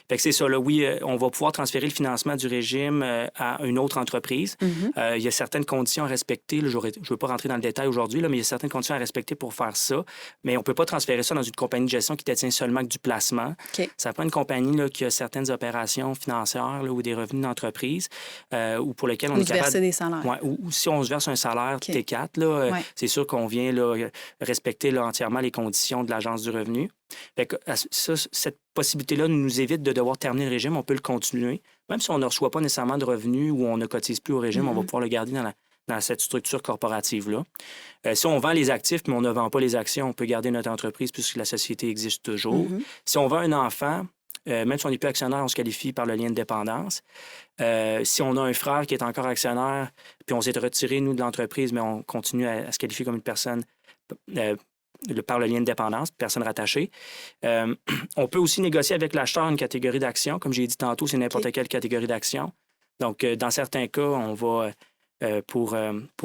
Fait que c'est ça, là, oui, on va pouvoir transférer le financement du régime à une autre entreprise. Il y a certaines conditions à respecter. Là, je ne veux pas rentrer dans le détail aujourd'hui, là, mais il y a certaines conditions à respecter pour faire ça. Mais on ne peut pas transférer ça dans une compagnie de gestion qui détient seulement que du placement. Ça prend une compagnie là, qui a certaines opérations financières là, ou des revenus d'entreprise ou pour lesquels on est capable... verser des salaires. Ouais, ou si on se verse un salaire T4, là, c'est sûr qu'on vient là, respecter là, entièrement les conditions de l'Agence du revenu. Fait que cette possibilité-là nous évite de devoir terminer le régime. On peut le continuer. Même si on ne reçoit pas nécessairement de revenus ou on ne cotise plus au régime, on va pouvoir le garder dans cette structure corporative-là. Si on vend les actifs, mais on ne vend pas les actions, on peut garder notre entreprise puisque la société existe toujours. Si on vend un enfant, même si on n'est plus actionnaire, on se qualifie par le lien de dépendance. Si on a un frère qui est encore actionnaire, puis on s'est retiré, nous, de l'entreprise, mais on continue à se qualifier comme une personne par le lien de dépendance, personne rattachée. On peut aussi négocier avec l'acheteur une catégorie d'actions. Comme j'ai dit tantôt, c'est n'importe quelle catégorie d'actions. Donc, dans certains cas, on va, pour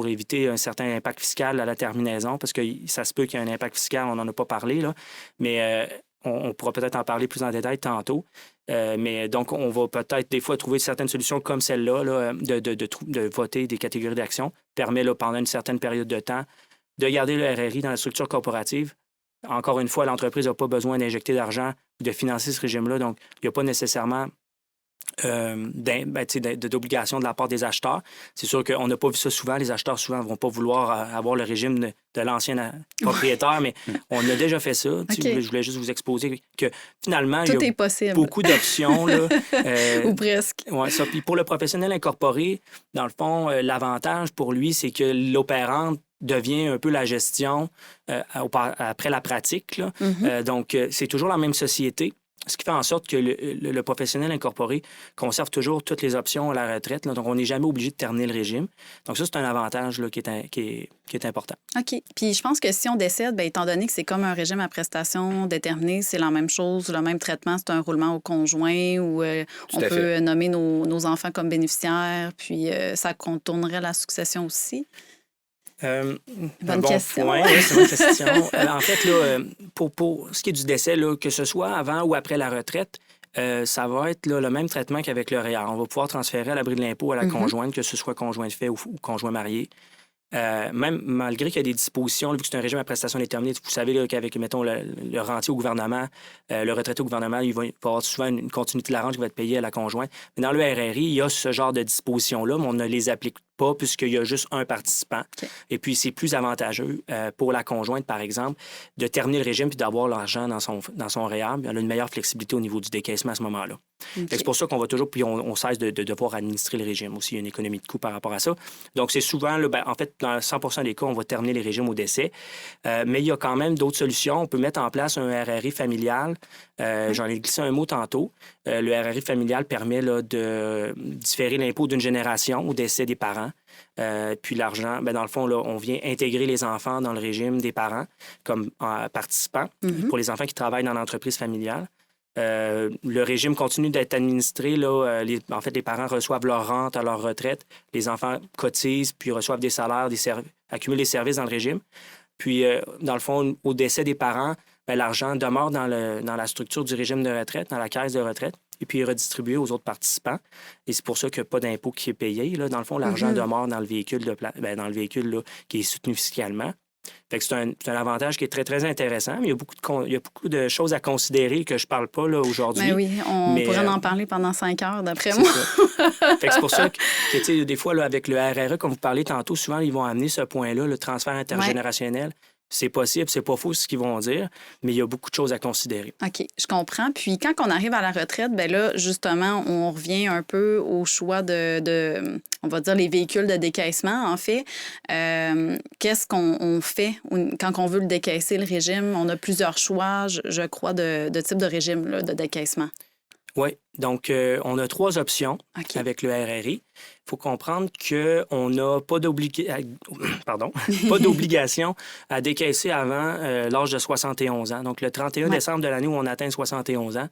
éviter un certain impact fiscal à la terminaison, parce que ça se peut qu'il y ait un impact fiscal, on n'en a pas parlé, là, mais on pourra peut-être en parler plus en détail tantôt. Mais donc, on va peut-être des fois trouver certaines solutions comme celle-là, là, de voter des catégories d'actions, permet là, pendant une certaine période de temps de garder le RRI dans la structure corporative. Encore une fois, l'entreprise n'a pas besoin d'injecter d'argent ou de financer ce régime-là, donc il n'y a pas nécessairement d'obligation de la part des acheteurs. C'est sûr qu'on n'a pas vu ça souvent. Les acheteurs, souvent, ne vont pas vouloir avoir le régime de l'ancien propriétaire, mais on a déjà fait ça. Je voulais juste vous exposer que finalement, tout il y a est possible. Beaucoup d'options. Là, ou presque. Ouais, ça. Puis pour le professionnel incorporé, dans le fond, l'avantage pour lui, c'est que l'opérante devient un peu la gestion après la pratique. Là. Donc, c'est toujours la même société. Ce qui fait en sorte que le professionnel incorporé conserve toujours toutes les options à la retraite. Là, donc, on n'est jamais obligé de terminer le régime. Donc, ça, c'est un avantage là, qui est important. OK. Puis, je pense que si on décède, bien, étant donné que c'est comme un régime à prestations déterminées, c'est la même chose, le même traitement, c'est un roulement au conjoint où on peut nommer nos enfants comme bénéficiaires, puis ça contournerait la succession aussi. Bonne question. Point, oui, c'est une bonne question. En fait, là, pour ce qui est du décès, là, que ce soit avant ou après la retraite, ça va être là, le même traitement qu'avec le REER. On va pouvoir transférer à l'abri de l'impôt à la conjointe, que ce soit conjoint de fait ou conjoint marié. Même malgré qu'il y a des dispositions, vu que c'est un régime à prestations déterminées, vous savez là, qu'avec, mettons, le rentier au gouvernement, le retraité au gouvernement, il va avoir souvent une continuité de la rente qui va être payée à la conjointe. Mais dans le RRI, il y a ce genre de dispositions-là, mais on ne les applique pas puisqu'il y a juste un participant. Okay. Et puis, c'est plus avantageux pour la conjointe, par exemple, de terminer le régime puis d'avoir l'argent dans son REER. Elle a une meilleure flexibilité au niveau du décaissement à ce moment-là. Okay. C'est pour ça qu'on va toujours, puis on cesse de devoir administrer le régime aussi. Il y a une économie de coût par rapport à ça. Donc, c'est souvent, là, en fait, dans 100 des cas, on va terminer les régimes au décès. Mais il y a quand même d'autres solutions. On peut mettre en place un RRI familial. J'en ai glissé un mot tantôt. Le RRI familial permet là, de différer l'impôt d'une génération au décès des parents. Puis l'argent, dans le fond, là, on vient intégrer les enfants dans le régime des parents comme participants pour les enfants qui travaillent dans l'entreprise familiale. Le régime continue d'être administré. Là, en fait, les parents reçoivent leur rente à leur retraite. Les enfants cotisent, puis reçoivent des salaires, accumulent des services dans le régime. Puis, dans le fond, au décès des parents, l'argent demeure dans la structure du régime de retraite, dans la caisse de retraite, et puis est redistribué aux autres participants. Et c'est pour ça qu'il n'y a pas d'impôt qui est payé. Là. Dans le fond, l'argent demeure dans le véhicule, là, qui est soutenu fiscalement. Fait que c'est un avantage qui est très, très intéressant, mais il y a beaucoup de choses à considérer que je ne parle pas là, aujourd'hui. Mais oui, on pourrait en parler pendant 5 heures, d'après moi. Fait que c'est pour ça que des fois, là, avec le RRE, comme vous parlez tantôt, souvent, ils vont amener ce point-là, le transfert intergénérationnel. C'est possible, c'est pas faux ce qu'ils vont dire, mais il y a beaucoup de choses à considérer. OK, je comprends. Puis quand on arrive à la retraite, bien là, justement, on revient un peu au choix de on va dire, les véhicules de décaissement, en fait. Qu'est-ce qu'on fait quand on veut le décaisser, le régime? On a plusieurs choix, je crois, de type de régime là, de décaissement. Oui, donc on a 3 options avec le RRI. Il faut comprendre qu'on n'a pas d'obligation à décaisser avant l'âge de 71 ans. Donc, le 31 décembre de l'année où on atteint 71 ans,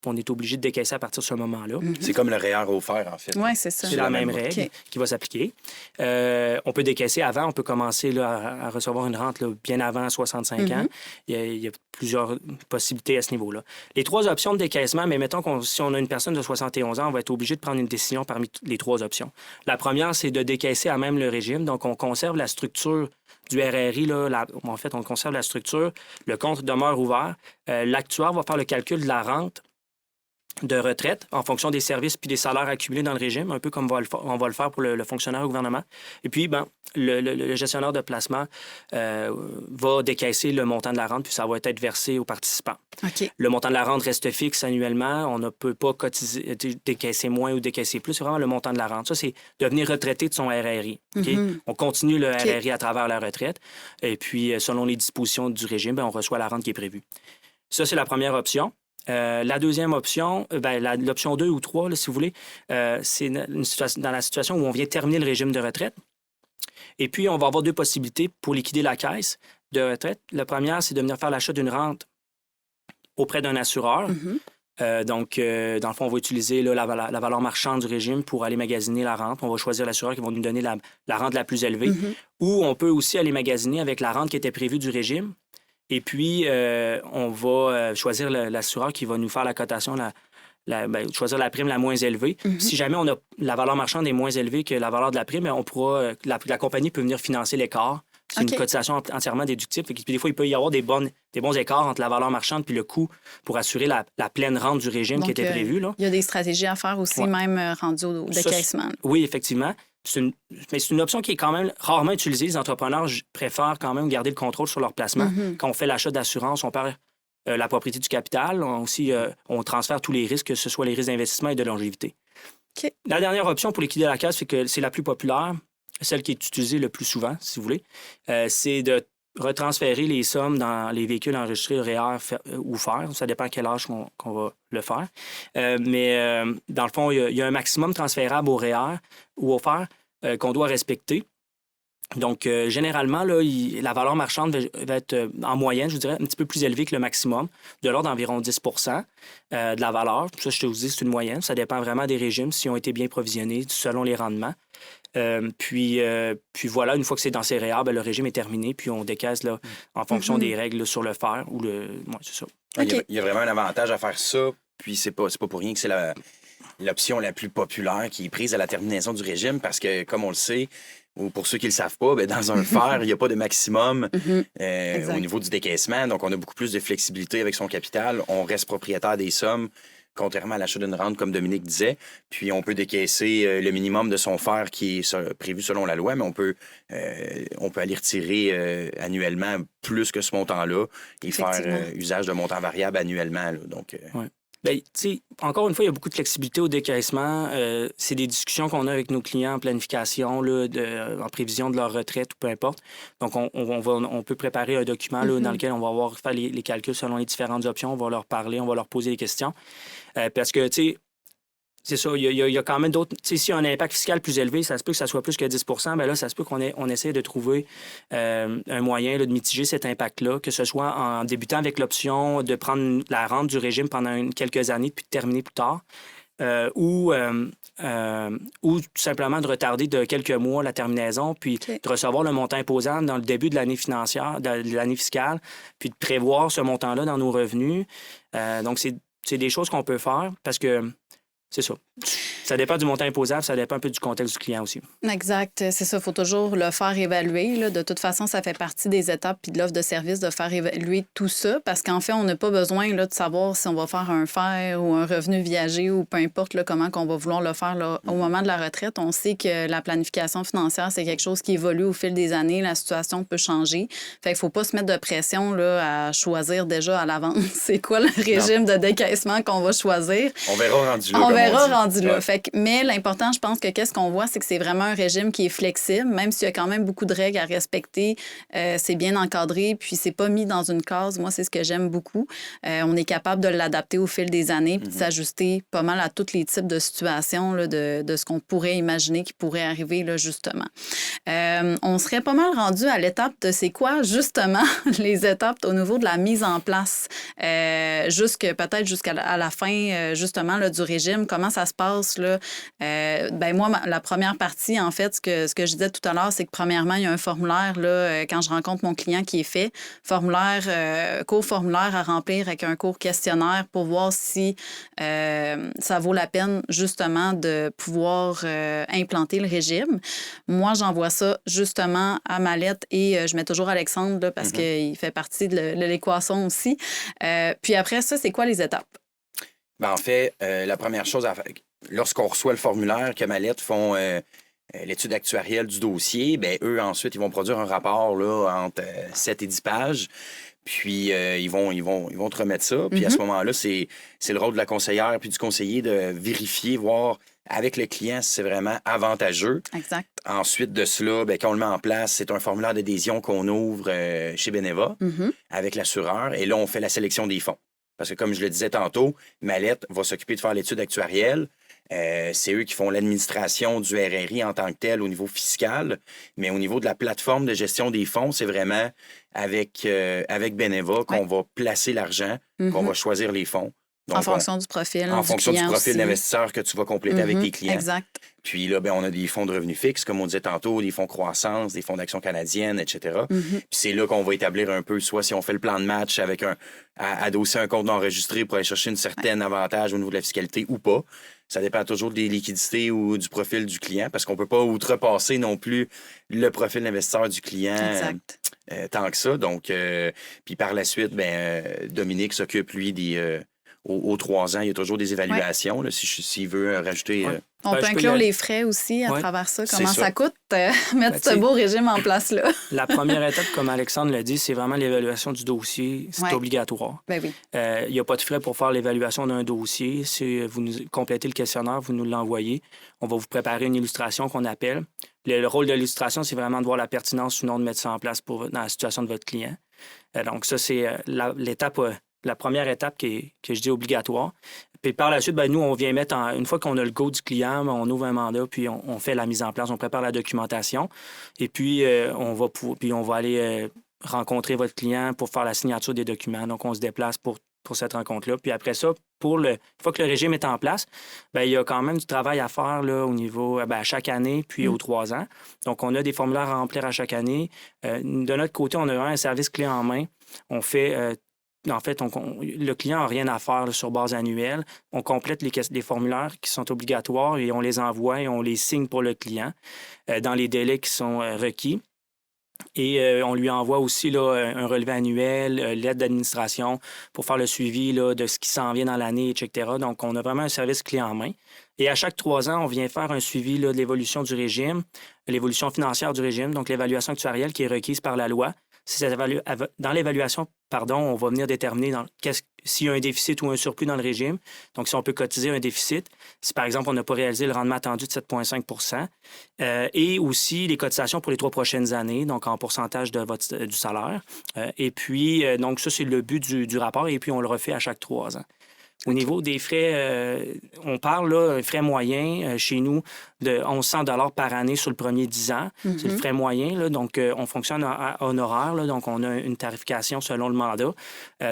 on est obligé de décaisser à partir de ce moment-là. C'est comme le REER offert, en fait. Oui, c'est ça. C'est la même règle qui va s'appliquer. On peut décaisser avant. On peut commencer là, à recevoir une rente là, bien avant 65 ans. Il y a plusieurs possibilités à ce niveau-là. Les 3 options de décaissement, mais mettons si on a une personne de 71 ans, on va être obligé de prendre une décision parmi les 3 options. La première, c'est de décaisser à même le régime. Donc, on conserve la structure du RRI. Là, en fait, on conserve la structure. Le compte demeure ouvert. L'actuaire va faire le calcul de la rente de retraite en fonction des services puis des salaires accumulés dans le régime, un peu comme on va le faire pour le fonctionnaire au gouvernement. Et puis, le gestionnaire de placement va décaisser le montant de la rente, puis ça va être versé aux participants. OK. Le montant de la rente reste fixe annuellement. On ne peut pas décaisser moins ou décaisser plus. C'est vraiment le montant de la rente. Ça, c'est devenir retraité de son RRI. Okay? On continue le RRI à travers la retraite. Et puis, selon les dispositions du régime, on reçoit la rente qui est prévue. Ça, c'est la première option. La deuxième option, l'option 2 ou 3, là, si vous voulez, c'est dans la situation où on vient terminer le régime de retraite. Et puis, on va avoir deux possibilités pour liquider la caisse de retraite. La première, c'est de venir faire l'achat d'une rente auprès d'un assureur. Donc, dans le fond, on va utiliser là, la valeur marchande du régime pour aller magasiner la rente. On va choisir l'assureur qui va nous donner la rente la plus élevée. Ou on peut aussi aller magasiner avec la rente qui était prévue du régime. Et puis, on va choisir l'assureur qui va nous faire la cotation, choisir la prime la moins élevée. Si jamais la valeur marchande est moins élevée que la valeur de la prime, on pourra, la compagnie peut venir financer l'écart. C'est une cotisation entièrement déductible. Puis des fois, il peut y avoir des bons écarts entre la valeur marchande puis le coût pour assurer la pleine rente du régime qui était prévue. Il y a des stratégies à faire aussi, même rendues au décaissement. Oui, effectivement. Mais c'est une option qui est quand même rarement utilisée. Les entrepreneurs préfèrent quand même garder le contrôle sur leur placement. Quand on fait l'achat d'assurance, on perd la propriété du capital. On transfère tous les risques, que ce soit les risques d'investissement et de longévité. Okay. La dernière option pour liquider la caisse, c'est la plus populaire, celle qui est utilisée le plus souvent, si vous voulez, c'est de retransférer les sommes dans les véhicules enregistrés REER ou FER. Ça dépend à quel âge qu'on va le faire. Mais dans le fond, il y a un maximum transférable au REER ou au FER qu'on doit respecter. Donc, généralement, là, la valeur marchande va être, en moyenne, je vous dirais, un petit peu plus élevée que le maximum, de l'ordre d'environ 10 de la valeur. Ça, je te vous dis, c'est une moyenne. Ça dépend vraiment des régimes, s'ils ont été bien provisionnés selon les rendements. Puis voilà, une fois que c'est dans ces REER, le régime est terminé, puis on décaisse là, en fonction des règles là, sur le FER. C'est ça. Okay. Il y a vraiment un avantage à faire ça, puis c'est pas pour rien que c'est l'option la plus populaire qui est prise à la terminaison du régime, parce que, comme on le sait, ou pour ceux qui ne le savent pas, dans un FER, il n'y a pas de maximum au niveau du décaissement. Donc, on a beaucoup plus de flexibilité avec son capital. On reste propriétaire des sommes, contrairement à l'achat d'une rente, comme Dominique disait. Puis, on peut décaisser le minimum de son FER qui est prévu selon la loi, mais on peut aller retirer annuellement plus que ce montant-là et faire usage de montant variable annuellement. Là. Donc, bien, encore une fois, il y a beaucoup de flexibilité au décaissement. C'est des discussions qu'on a avec nos clients en planification, là, en prévision de leur retraite ou peu importe. Donc, on peut préparer un document là, dans lequel on va faire les calculs selon les différentes options. On va leur parler, on va leur poser des questions. Parce que, tu sais, c'est ça, il y a quand même d'autres... Tu sais, s'il y a un impact fiscal plus élevé, ça se peut que ça soit plus que 10 bien là, ça se peut qu'on essaie de trouver un moyen là, de mitiger cet impact-là, que ce soit en débutant avec l'option de prendre la rente du régime pendant quelques années puis de terminer plus tard, ou tout simplement de retarder de quelques mois la terminaison, puis de recevoir le montant imposable dans le début de l'année financière, de l'année fiscale, puis de prévoir ce montant-là dans nos revenus. Donc, c'est des choses qu'on peut faire parce que c'est ça. Ça dépend du montant imposable, ça dépend un peu du contexte du client aussi. Exact. C'est ça. Il faut toujours le faire évaluer. Là. De toute façon, ça fait partie des étapes puis de l'offre de service de faire évaluer tout ça parce qu'en fait, on n'a pas besoin là, de savoir si on va faire un FER ou un revenu viager ou peu importe là, comment qu'on va vouloir le faire là, au moment de la retraite. On sait que la planification financière, c'est quelque chose qui évolue au fil des années. La situation peut changer. Fait qu'il ne faut pas se mettre de pression là, à choisir déjà à l'avance c'est quoi le régime de décaissement qu'on va choisir. On verra rendu là. On verra rendu là. Fait que, mais l'important, je pense que qu'est-ce qu'on voit, c'est que c'est vraiment un régime qui est flexible, même s'il y a quand même beaucoup de règles à respecter. C'est bien encadré, puis c'est pas mis dans une case. Moi, c'est ce que j'aime beaucoup. On est capable de l'adapter au fil des années, puis de s'ajuster pas mal à tous les types de situations là, de ce qu'on pourrait imaginer qui pourrait arriver, là, justement. On serait pas mal rendu à l'étape de c'est quoi, justement, les étapes au niveau de la mise en place, peut-être jusqu'à la fin, justement, là, du régime. Comment ça se passe, là? Moi, la première partie, en fait, ce que je disais tout à l'heure, c'est que premièrement, il y a un formulaire, là, quand je rencontre mon client qui est fait, court formulaire à remplir avec un court questionnaire pour voir si ça vaut la peine, justement, de pouvoir implanter le régime. Moi, j'envoie ça, justement, à ma lettre et je mets toujours Alexandre, là, parce qu'il fait partie de l'équation aussi. Puis après ça, c'est quoi les étapes? Ben, en fait, la première chose à faire, lorsqu'on reçoit le formulaire, que ma lettre font l'étude actuarielle du dossier, ben eux, ensuite, ils vont produire un rapport là, entre 7 et 10 pages. Puis, ils vont te remettre ça. Puis, à ce moment-là, c'est le rôle de la conseillère puis du conseiller de vérifier, voir avec le client si c'est vraiment avantageux. Exact. Ensuite de cela, ben, quand on le met en place, c'est un formulaire d'adhésion qu'on ouvre chez Beneva avec l'assureur. Et là, on fait la sélection des fonds. Parce que, comme je le disais tantôt, Mallette va s'occuper de faire l'étude actuarielle. C'est eux qui font l'administration du RRI en tant que tel au niveau fiscal. Mais au niveau de la plateforme de gestion des fonds, c'est vraiment avec Beneva qu'on va placer l'argent, qu'on va choisir les fonds. Donc, en fonction du profil en fonction du profil aussi. d'investisseur que tu vas compléter avec tes clients. Exact. Puis là, ben, on a des fonds de revenus fixes, comme on disait tantôt, des fonds croissance, des fonds d'action canadienne, etc. Puis c'est là qu'on va établir un peu, soit si on fait le plan de match avec adosser un compte enregistré pour aller chercher une certaine avantage au niveau de la fiscalité ou pas. Ça dépend toujours des liquidités ou du profil du client, parce qu'on ne peut pas outrepasser non plus le profil d'investisseur du client tant que ça. Donc, puis par la suite, Dominique s'occupe, lui, aux 3 ans, il y a toujours des évaluations, là, s'il veut rajouter... On peut inclure les frais aussi à travers ça. Comment ça coûte mettre ce t'sais, beau régime en place-là? La première étape, comme Alexandre l'a dit, c'est vraiment l'évaluation du dossier. C'est obligatoire. Ben oui. Il n'y a pas de frais pour faire l'évaluation d'un dossier. Si vous nous complétez le questionnaire, vous nous l'envoyez. On va vous préparer une illustration qu'on appelle. Le rôle de l'illustration, c'est vraiment de voir la pertinence ou non de mettre ça en place dans la situation de votre client. Donc ça, c'est la première étape que je dis obligatoire. Puis par la suite, nous, on vient mettre, une fois qu'on a le go du client, on ouvre un mandat, puis on fait la mise en place, on prépare la documentation. Et puis, on va aller rencontrer votre client pour faire la signature des documents. Donc, on se déplace pour cette rencontre-là. Puis après ça, une fois que le régime est en place, il y a quand même du travail à faire là, au niveau, à chaque année, puis aux 3 ans. Donc, on a des formulaires à remplir à chaque année. De notre côté, on a un service clé en main. On fait... En fait, le client n'a rien à faire là, sur base annuelle. On complète les formulaires qui sont obligatoires et on les envoie et on les signe pour le client dans les délais qui sont requis. Et on lui envoie aussi là, un relevé annuel, l'aide d'administration pour faire le suivi là, de ce qui s'en vient dans l'année, etc. Donc, on a vraiment un service clé en main. Et à chaque 3 ans, on vient faire un suivi là, de l'évolution du régime, l'évolution financière du régime, donc l'évaluation actuarielle qui est requise par la loi. Dans l'évaluation, on va venir déterminer s'il y a un déficit ou un surplus dans le régime. Donc, si on peut cotiser un déficit, si par exemple, on n'a pas réalisé le rendement attendu de 7,5 et aussi les cotisations pour les 3 prochaines années, donc en pourcentage du salaire. Et puis, donc ça, c'est le but du rapport et puis on le refait à chaque 3 ans. Au niveau des frais, on parle là, un frais moyen chez nous de 1 100 $ par année sur le premier 10 ans. C'est le frais moyen. Là, donc, on fonctionne à honoraire. Là, donc, on a une tarification selon le mandat.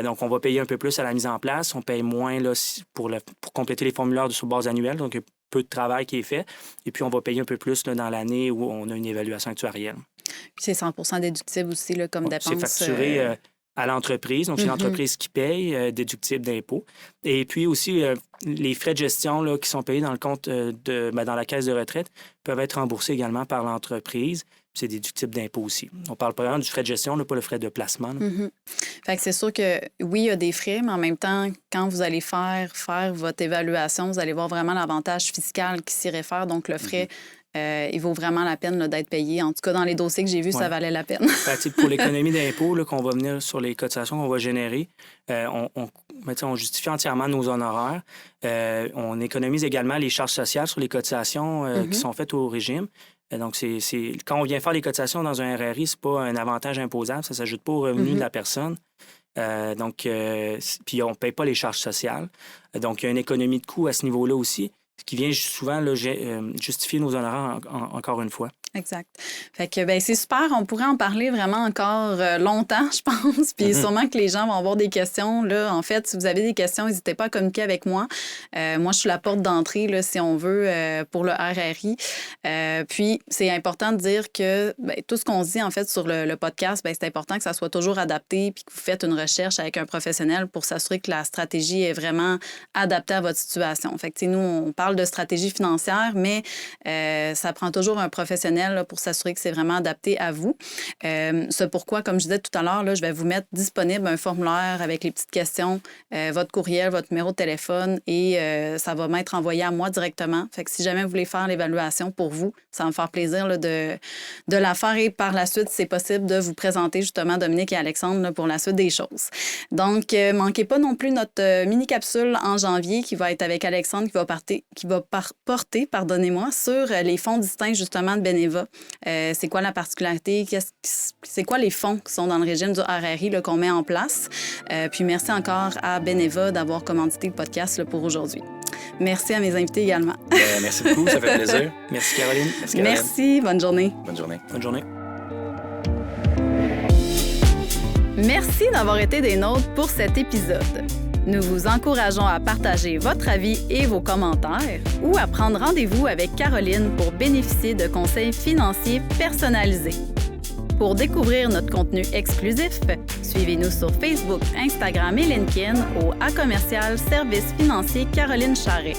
Donc, on va payer un peu plus à la mise en place. On paye moins là, pour compléter les formulaires sur base annuelle. Donc, peu de travail qui est fait. Et puis, on va payer un peu plus là, dans l'année où on a une évaluation actuarielle. Puis, c'est 100 déductible aussi là, comme dépense. C'est facturé... à l'entreprise. Donc, c'est l'entreprise qui paye, déductible d'impôt. Et puis aussi, les frais de gestion là, qui sont payés dans le compte dans la caisse de retraite peuvent être remboursés également par l'entreprise. C'est déductible d'impôt aussi. On parle pas vraiment du frais de gestion, là, pas le frais de placement. Fait que c'est sûr que oui, il y a des frais, mais en même temps, quand vous allez faire votre évaluation, vous allez voir vraiment l'avantage fiscal qui s'y réfère. Donc, le frais... il vaut vraiment la peine là, d'être payé. En tout cas, dans les dossiers que j'ai vus, ça valait la peine. Pour l'économie d'impôt qu'on va venir sur les cotisations qu'on va générer, on justifie entièrement nos honoraires. On économise également les charges sociales sur les cotisations qui sont faites au régime. Donc, quand on vient faire les cotisations dans un RRI, ce n'est pas un avantage imposable. Ça ne s'ajoute pas aux revenus de la personne. Puis on ne paye pas les charges sociales. Donc, il y a une économie de coûts à ce niveau-là aussi, ce qui vient souvent là, justifier nos honoraires encore une fois. Exact. Fait que c'est super. On pourrait en parler vraiment encore longtemps, je pense. Puis sûrement que les gens vont avoir des questions. Là, en fait, si vous avez des questions, n'hésitez pas à communiquer avec moi. Moi, je suis la porte d'entrée, là, si on veut, pour le RRI. Puis, c'est important de dire que tout ce qu'on se dit, en fait, sur le podcast, c'est important que ça soit toujours adapté puis que vous faites une recherche avec un professionnel pour s'assurer que la stratégie est vraiment adaptée à votre situation. Fait que, nous, on parle de stratégie financière, mais ça prend toujours un professionnel personnel là, pour s'assurer que c'est vraiment adapté à vous. C'est pourquoi, comme je disais tout à l'heure, là, je vais vous mettre disponible un formulaire avec les petites questions, votre courriel, votre numéro de téléphone et ça va m'être envoyé à moi directement. Fait que si jamais vous voulez faire l'évaluation pour vous, ça va me faire plaisir là, de la faire et par la suite, c'est possible de vous présenter justement Dominique et Alexandre là, pour la suite des choses. Donc, manquez pas non plus notre mini-capsule en janvier qui va être avec Alexandre qui va porter sur les fonds distincts justement de Beneva. C'est quoi la particularité? C'est quoi les fonds qui sont dans le régime du RRI là, qu'on met en place? Puis merci encore à Beneva d'avoir commandité le podcast là, pour aujourd'hui. Merci à mes invités également. Merci beaucoup, ça fait plaisir. Merci, Caroline. Merci, bonne journée. Bonne journée. Bonne journée. Merci d'avoir été des nôtres pour cet épisode. Nous vous encourageons à partager votre avis et vos commentaires ou à prendre rendez-vous avec Caroline pour bénéficier de conseils financiers personnalisés. Pour découvrir notre contenu exclusif, suivez-nous sur Facebook, Instagram et LinkedIn au @Service financier Caroline Charret.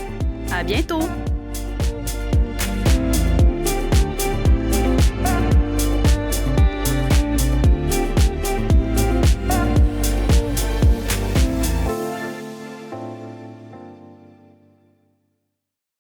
À bientôt!